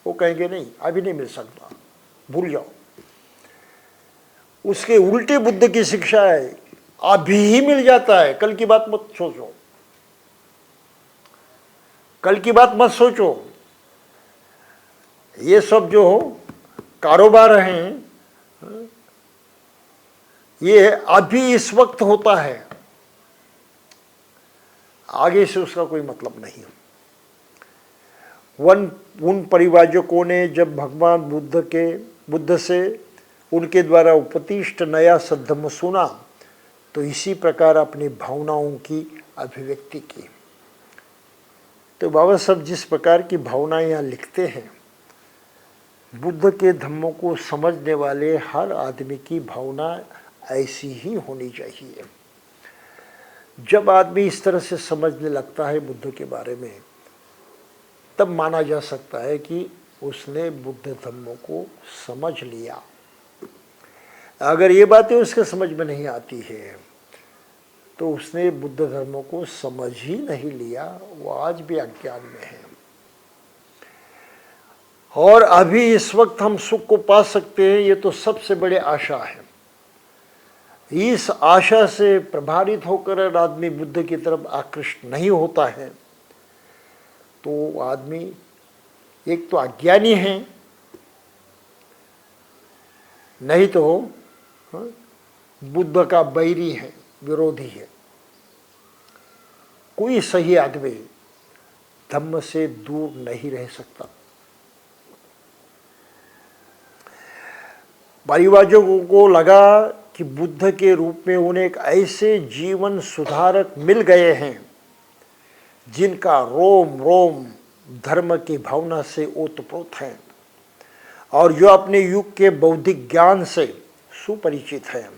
वो कहेंगे नहीं अभी नहीं मिल सकता, भूल जाओ। उसके उल्टे बुद्ध की शिक्षा है, अभी ही मिल जाता है, कल की बात मत सोचो, कल की बात मत सोचो। ये सब जो कारोबार हैं ये अभी इस वक्त होता है, आगे से उसका कोई मतलब नहीं। उन परिवाजकों ने जब भगवान बुद्ध से उनके द्वारा उपदिष्ट नया सद्धर्म सुना तो इसी प्रकार अपनी भावनाओं की अभिव्यक्ति की। तो बाबा साहब जिस प्रकार की भावनाएं यहाँ लिखते हैं, बुद्ध के धम्मों को समझने वाले हर आदमी की भावना ऐसी ही होनी चाहिए। जब आदमी इस तरह से समझने लगता है बुद्ध के बारे में, तब माना जा सकता है कि उसने बुद्ध धम्मों को समझ लिया। अगर ये बातें उसके समझ में नहीं आती है तो उसने बुद्ध धर्मों को समझ ही नहीं लिया, वो आज भी अज्ञान में है। और अभी इस वक्त हम सुख को पा सकते हैं, ये तो सबसे बड़ी आशा है। इस आशा से प्रभावित होकर आदमी बुद्ध की तरफ आकृष्ट नहीं होता है तो आदमी एक तो अज्ञानी है, नहीं तो बुद्ध का बैरी है, विरोधी है। कोई सही आदमी धम्म से दूर नहीं रह सकता। परिवाजकों को लगा कि बुद्ध के रूप में उन्हें एक ऐसे जीवन सुधारक मिल गए हैं जिनका रोम रोम धर्म की भावना से ओतप्रोत है और जो अपने युग के बौद्धिक ज्ञान से सुपरिचित है,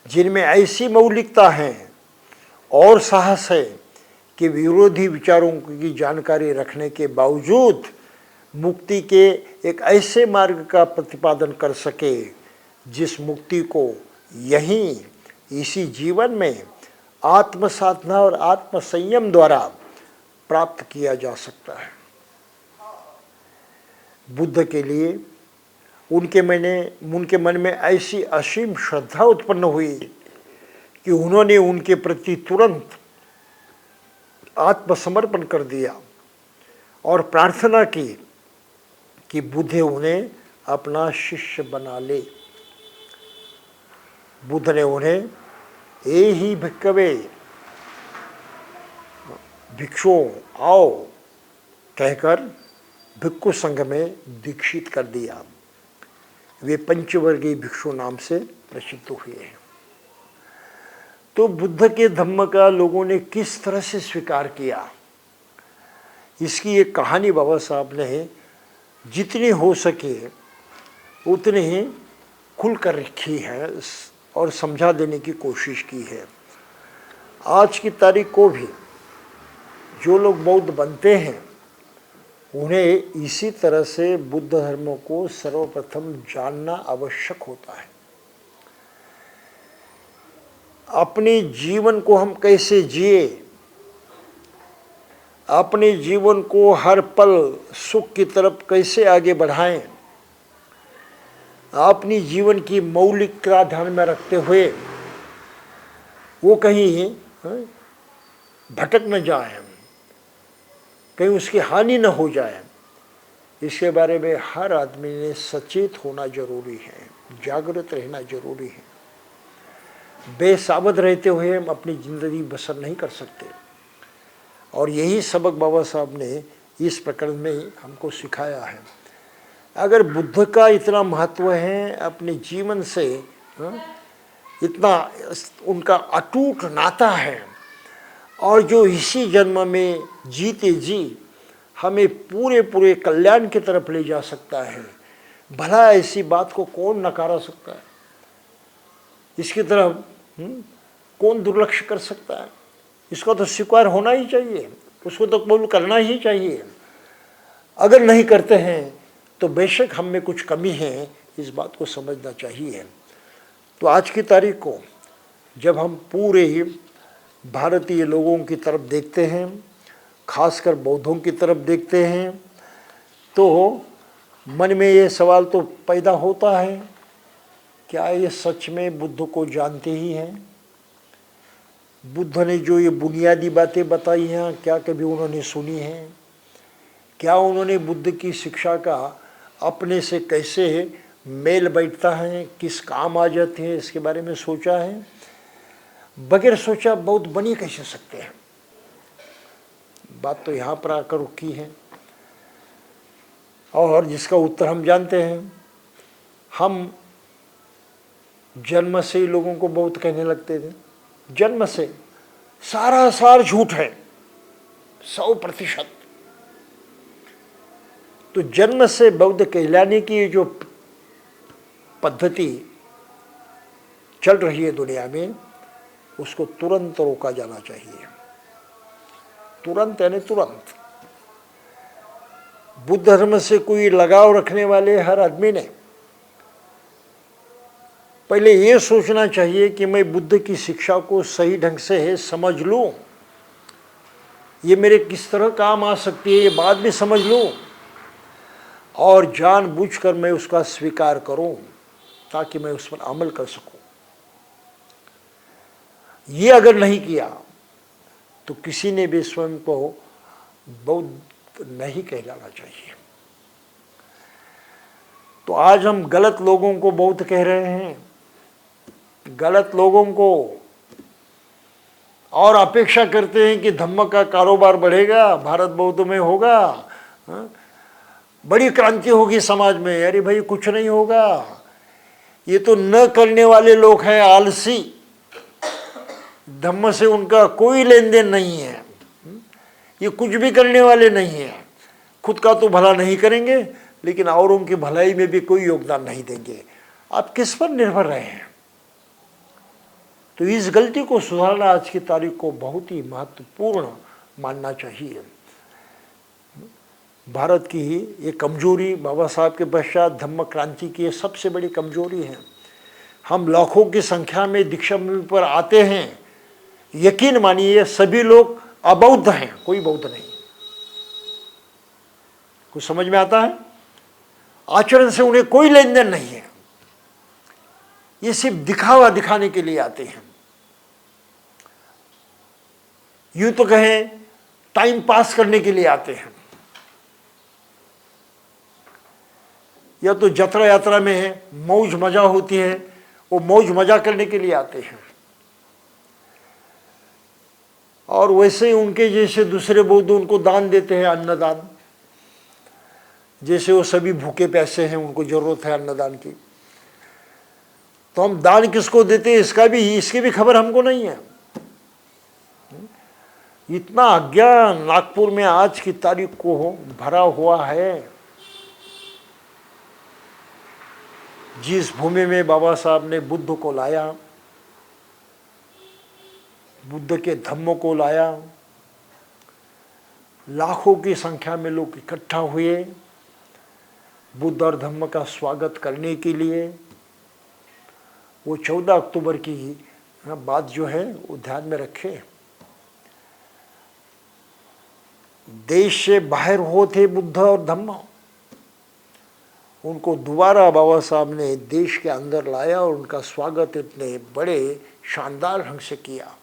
जिनमें ऐसी मौलिकता है और साहस है कि विरोधी विचारों की जानकारी रखने के बावजूद मुक्ति के एक ऐसे मार्ग का प्रतिपादन कर सके जिस मुक्ति को यहीं इसी जीवन में आत्म साधना और आत्म संयम द्वारा प्राप्त किया जा सकता है। बुद्ध के लिए उनके मन में ऐसी असीम श्रद्धा उत्पन्न हुई कि उन्होंने उनके प्रति तुरंत आत्मसमर्पण कर दिया और प्रार्थना की कि बुद्ध उन्हें अपना शिष्य बना ले। बुद्ध ने उन्हें ए ही भिक्खवे, भिक्षुओं आओ कहकर भिक्षु संघ में दीक्षित कर दिया। वे पंचवर्गीय भिक्षु नाम से प्रसिद्ध हुए हैं। तो बुद्ध के धम्म का लोगों ने किस तरह से स्वीकार किया, इसकी एक कहानी बाबा साहब ने जितनी हो सके उतनी ही खुल कर रखी है और समझा देने की कोशिश की है। आज की तारीख को भी जो लोग बौद्ध बनते हैं उन्हें इसी तरह से बुद्ध धर्म को सर्वप्रथम जानना आवश्यक होता है। अपने जीवन को हम कैसे जिए, अपने जीवन को हर पल सुख की तरफ कैसे आगे बढ़ाएं, अपनी जीवन की मौलिकता ध्यान में रखते हुए वो कहीं भटक न जाए, कहीं उसकी हानि न हो जाए, इसके बारे में हर आदमी ने सचेत होना जरूरी है, जागृत रहना जरूरी है। बेसावध रहते हुए हम अपनी ज़िंदगी बसर नहीं कर सकते और यही सबक बाबा साहब ने इस प्रकरण में हमको सिखाया है। अगर बुद्ध का इतना महत्व है, अपने जीवन से इतना उनका अटूट नाता है और जो इसी जन्म में जीते जी हमें पूरे पूरे कल्याण की तरफ ले जा सकता है, भला ऐसी बात को कौन नकारा सकता है, इसकी तरफ कौन दुर्लक्ष्य कर सकता है। इसको तो स्वीकार होना ही चाहिए, उसको तो कबूल करना ही चाहिए। अगर नहीं करते हैं तो बेशक हम में कुछ कमी है, इस बात को समझना चाहिए। तो आज की तारीख को जब हम पूरे ही भारतीय लोगों की तरफ देखते हैं, खासकर बौद्धों की तरफ देखते हैं, तो मन में ये सवाल तो पैदा होता है, क्या ये सच में बुद्ध को जानते ही हैं? बुद्ध ने जो ये बुनियादी बातें बताई हैं, क्या कभी उन्होंने सुनी हैं? क्या उन्होंने बुद्ध की शिक्षा का अपने से कैसे मेल बैठता है, किस काम आ जाते हैं, इसके बारे में सोचा है? बगैर सोचा बौद्ध बनी कैसे सकते हैं? बात तो यहाँ पर आकर रुकी है और जिसका उत्तर हम जानते हैं। हम जन्म से ही लोगों को बौद्ध कहने लगते थे, जन्म से। सारा सार झूठ है, 100%। तो जन्म से बौद्ध कहलाने की जो पद्धति चल रही है दुनिया में, उसको तुरंत रोका जाना चाहिए। तुरंत यानी तुरंत। बुद्ध धर्म से कोई लगाव रखने वाले हर आदमी ने पहले ये सोचना चाहिए कि मैं बुद्ध की शिक्षा को सही ढंग से समझ लूँ, ये मेरे किस तरह काम आ सकती है, ये बात भी समझ लूँ और जानबूझकर मैं उसका स्वीकार करूँ ताकि मैं उस पर अमल कर सकूँ। ये अगर नहीं किया तो किसी ने भी स्वयं को बौद्ध नहीं कहलाना चाहिए। तो आज हम गलत लोगों को बौद्ध कह रहे हैं, गलत लोगों को, और अपेक्षा करते हैं कि धम्म का कारोबार बढ़ेगा, भारत बौद्ध में होगा, बड़ी क्रांति होगी समाज में। अरे भाई कुछ नहीं होगा, ये तो न करने वाले लोग हैं, आलसी। धम्म से उनका कोई लेन देन नहीं है, ये कुछ भी करने वाले नहीं हैं। खुद का तो भला नहीं करेंगे लेकिन औरों की भलाई में भी कोई योगदान नहीं देंगे। आप किस पर निर्भर रहे हैं? तो इस गलती को सुधारना आज की तारीख को बहुत ही महत्वपूर्ण मानना चाहिए। भारत की ये कमजोरी, बाबा साहब के पश्चात धम्म क्रांति की ये सबसे बड़ी कमजोरी है। हम लाखों की संख्या में दीक्षा भूमि पर आते हैं, यकीन मानिए सभी लोग अबौद्ध हैं, कोई बौद्ध नहीं। कुछ समझ में आता है? आचरण से उन्हें कोई लेन देन नहीं है। ये सिर्फ दिखावा दिखाने के लिए आते हैं। यूं तो कहें टाइम पास करने के लिए आते हैं, या तो जत्रा यात्रा में है, मौज मजा होती है, वो मौज मजा करने के लिए आते हैं। और वैसे ही उनके जैसे दूसरे बौद्ध उनको दान देते हैं, अन्नदान। जैसे वो सभी भूखे प्यासे हैं, उनको जरूरत है अन्नदान की, तो हम दान किसको देते हैं इसकी भी खबर हमको नहीं है। इतना अज्ञान नागपुर में आज की तारीख को भरा हुआ है। जिस भूमि में बाबा साहब ने बुद्ध को लाया, बुद्ध के धम्मों को लाया, लाखों की संख्या में लोग इकट्ठा हुए बुद्ध और धम्म का स्वागत करने के लिए। वो 14 अक्टूबर की बात जो है वो ध्यान में रखें। देश से बाहर होते बुद्ध और धम्म, उनको दोबारा बाबा साहब ने देश के अंदर लाया और उनका स्वागत इतने बड़े शानदार ढंग से किया।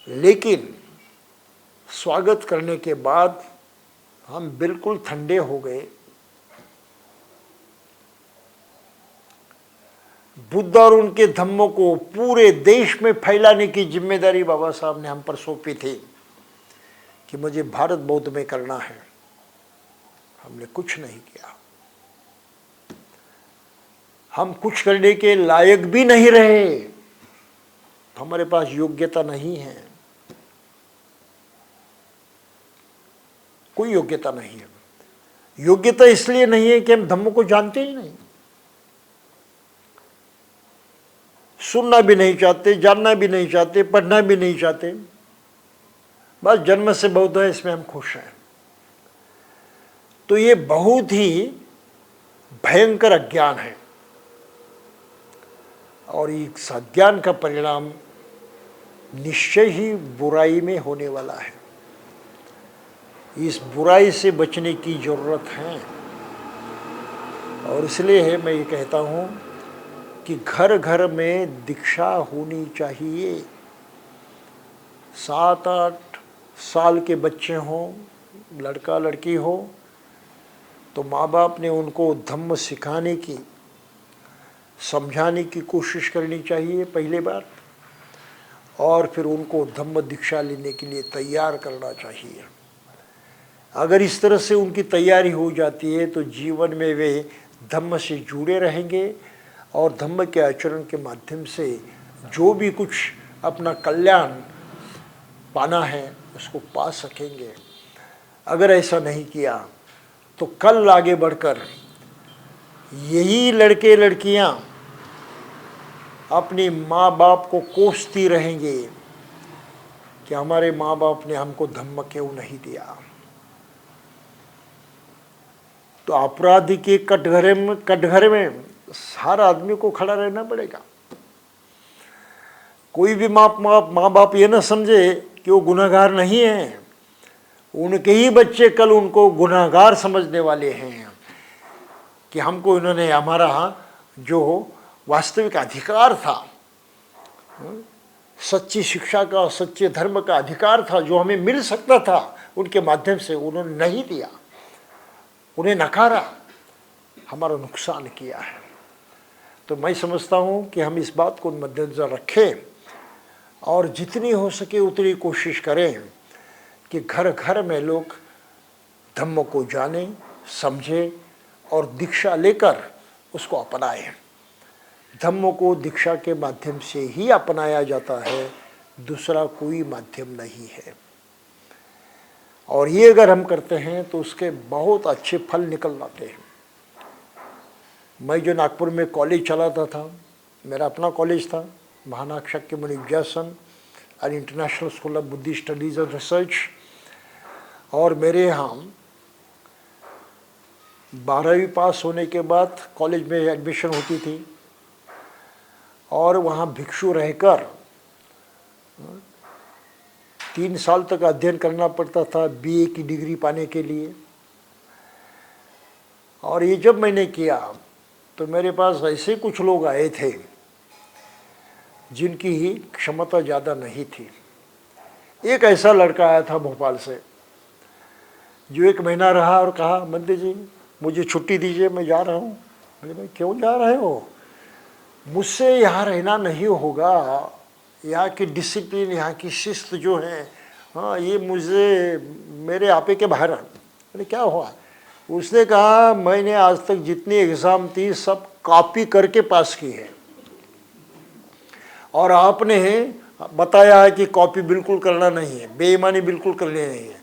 लेकिन स्वागत करने के बाद हम बिल्कुल ठंडे हो गए। बुद्ध और उनके धम्मों को पूरे देश में फैलाने की जिम्मेदारी बाबा साहब ने हम पर सौंपी थी कि मुझे भारत बौद्ध में करना है। हमने कुछ नहीं किया। हम कुछ करने के लायक भी नहीं रहे, हमारे पास योग्यता नहीं है, कोई योग्यता नहीं है। योग्यता इसलिए नहीं है कि हम धम्म को जानते ही नहीं, सुनना भी नहीं चाहते, जानना भी नहीं चाहते, पढ़ना भी नहीं चाहते। बस जन्म से बौद्ध है, इसमें हम खुश हैं। तो ये बहुत ही भयंकर अज्ञान है और इस अज्ञान का परिणाम निश्चय ही बुराई में होने वाला है। इस बुराई से बचने की जरूरत है और इसलिए मैं ये कहता हूँ कि घर घर में दीक्षा होनी चाहिए। 7-8 साल के बच्चे हों, लड़का लड़की हो, तो माँ बाप ने उनको धम्म सिखाने की, समझाने की कोशिश करनी चाहिए पहले बार, और फिर उनको धम्म दीक्षा लेने के लिए तैयार करना चाहिए। अगर इस तरह से उनकी तैयारी हो जाती है तो जीवन में वे धम्म से जुड़े रहेंगे और धम्म के आचरण के माध्यम से जो भी कुछ अपना कल्याण पाना है उसको पा सकेंगे। अगर ऐसा नहीं किया तो कल आगे बढ़कर यही लड़के लड़कियां अपनी माँ बाप को कोसती रहेंगे कि हमारे माँ बाप ने हमको धम्म क्यों नहीं दिया। तो अपराधी के कटघरे में हर आदमी को खड़ा रहना पड़ेगा। कोई भी माँ बाप ये ना समझे कि वो गुनहगार नहीं है, उनके ही बच्चे कल उनको गुनहगार समझने वाले हैं कि हमको इन्होंने, हमारा जो वास्तविक अधिकार था, सच्ची शिक्षा का, सच्चे धर्म का अधिकार था जो हमें मिल सकता था, उनके माध्यम से उन्होंने नहीं दिया, उन्हें नकारा, हमारा नुकसान किया है। तो मैं समझता हूँ कि हम इस बात को मद्देनजर रखें और जितनी हो सके उतनी कोशिश करें कि घर घर में लोग धम्म को जाने, समझे और दीक्षा लेकर उसको अपनाएं। धम्म को दीक्षा के माध्यम से ही अपनाया जाता है, दूसरा कोई माध्यम नहीं है। और ये अगर हम करते हैं तो उसके बहुत अच्छे फल निकल आते हैं। मैं जो नागपुर में कॉलेज चलाता था, मेरा अपना कॉलेज था, महानाग शाक्यमुनि विद्यासन और international school of Buddhist studies and research, और मेरे यहाँ 12वीं पास होने के बाद कॉलेज में एडमिशन होती थी और वहाँ भिक्षु रहकर 3 साल तक अध्ययन करना पड़ता था बीए की डिग्री पाने के लिए। और ये जब मैंने किया तो मेरे पास ऐसे कुछ लोग आए थे जिनकी ही क्षमता ज़्यादा नहीं थी। एक ऐसा लड़का आया था भोपाल से जो 1 महीना रहा और कहा, मंदिर जी मुझे छुट्टी दीजिए, मैं जा रहा हूँ। मैंने भाई क्यों जा रहे हो? मुझसे यहाँ रहना नहीं होगा, यहाँ की डिसिप्लिन, यहाँ की शिस्त जो है, हाँ ये मुझे मेरे आपे के बाहर है। मैंने क्या हुआ? उसने कहा मैंने आज तक जितनी एग्ज़ाम थी सब कॉपी करके पास की है और आपने बताया है कि कॉपी बिल्कुल करना नहीं है, बेईमानी बिल्कुल करनी नहीं है,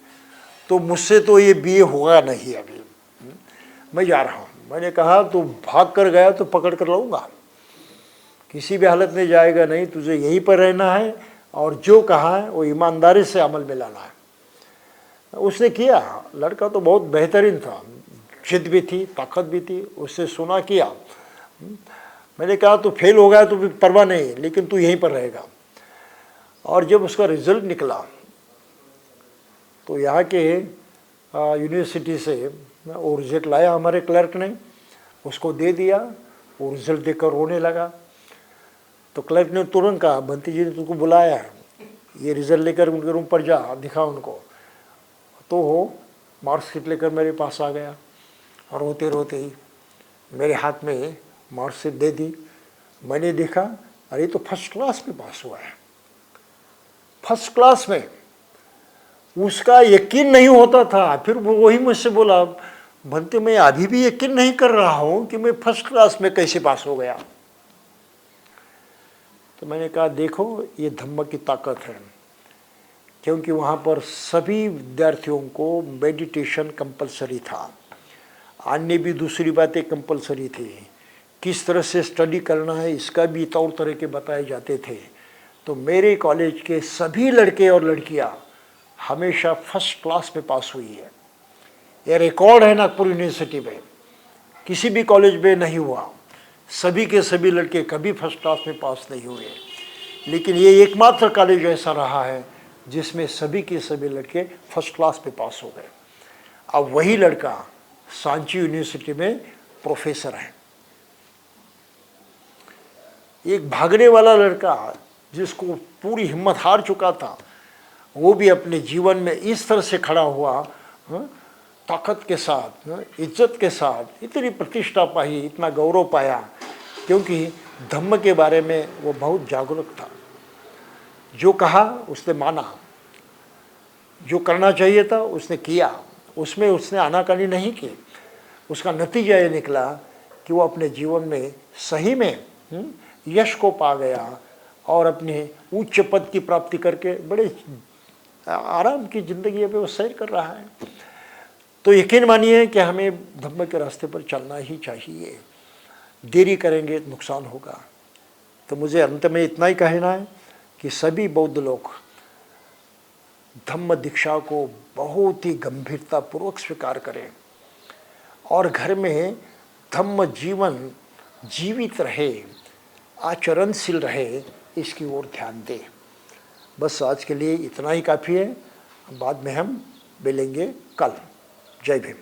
तो मुझसे तो ये बीए होगा नहीं अभी, मैं जा रहा हूँ। मैंने कहा तू भाग कर गया तो पकड़ कर लाऊंगा, किसी भी हालत में जाएगा नहीं, तुझे यहीं पर रहना है और जो कहा है वो ईमानदारी से अमल में लाना है। उसने किया। लड़का तो बहुत बेहतरीन था, जिद भी थी, ताकत भी थी, उससे सुना किया। मैंने कहा तू फेल हो गया तो भी परवाह नहीं, लेकिन तू यहीं पर रहेगा। और जब उसका रिजल्ट निकला तो यहाँ के यूनिवर्सिटी से वो रिजल्ट लाया हमारे क्लर्क ने, उसको दे दिया। वो रिजल्ट देखकर रोने लगा। तो क्लर्क ने तुरंत कहा बंटी जी ने तुमको बुलाया है, ये रिजल्ट लेकर उनके रूम पर जा, दिखा उनको। तो वो मार्कशीट लेकर मेरे पास आ गया और रोते रोते ही मेरे हाथ में मार्कशीट दे दी। मैंने देखा अरे तो फर्स्ट क्लास में पास हुआ है, फर्स्ट क्लास में। उसका यकीन नहीं होता था। फिर वो वही मुझसे बोला बंटी मैं अभी भी यकीन नहीं कर रहा हूँ कि मैं फर्स्ट क्लास में कैसे पास हो गया। तो मैंने कहा देखो ये धम्म की ताकत है, क्योंकि वहाँ पर सभी विद्यार्थियों को मेडिटेशन कंपलसरी था, अन्य भी दूसरी बातें कंपलसरी थी, किस तरह से स्टडी करना है इसका भी तौर तरह के बताए जाते थे। तो मेरे कॉलेज के सभी लड़के और लड़कियाँ हमेशा फर्स्ट क्लास में पास हुई है। ये रिकॉर्ड है नागपुर यूनिवर्सिटी में, किसी भी कॉलेज में नहीं हुआ। सभी के सभी लड़के कभी फर्स्ट क्लास में पास नहीं हुए, लेकिन ये एकमात्र कॉलेज ऐसा रहा है जिसमें सभी के सभी लड़के फर्स्ट क्लास में पास हो गए। अब वही लड़का सांची यूनिवर्सिटी में प्रोफेसर है। एक भागने वाला लड़का जिसको पूरी हिम्मत हार चुका था, वो भी अपने जीवन में इस तरह से खड़ा हुआ, ताकत के साथ, इज्जत के साथ, इतनी प्रतिष्ठा पाई, इतना गौरव पाया, क्योंकि धम्म के बारे में वो बहुत जागरूक था। जो कहा उसने माना, जो करना चाहिए था उसने किया, उसमें उसने आनाकानी नहीं की। उसका नतीजा ये निकला कि वो अपने जीवन में सही में यश को पा गया और अपने उच्च पद की प्राप्ति करके बड़े आराम की ज़िंदगी पे वो सैर कर रहा है। तो यकीन मानिए कि हमें धम्म के रास्ते पर चलना ही चाहिए, देरी करेंगे तो नुकसान होगा। तो मुझे अंत में इतना ही कहना है कि सभी बौद्ध लोग धम्म दीक्षा को बहुत ही गंभीरतापूर्वक स्वीकार करें और घर में धम्म जीवन जीवित रहे, आचरणशील रहे, इसकी ओर ध्यान दें। बस आज के लिए इतना ही काफ़ी है, बाद में हम मिलेंगे कल। जय भीम।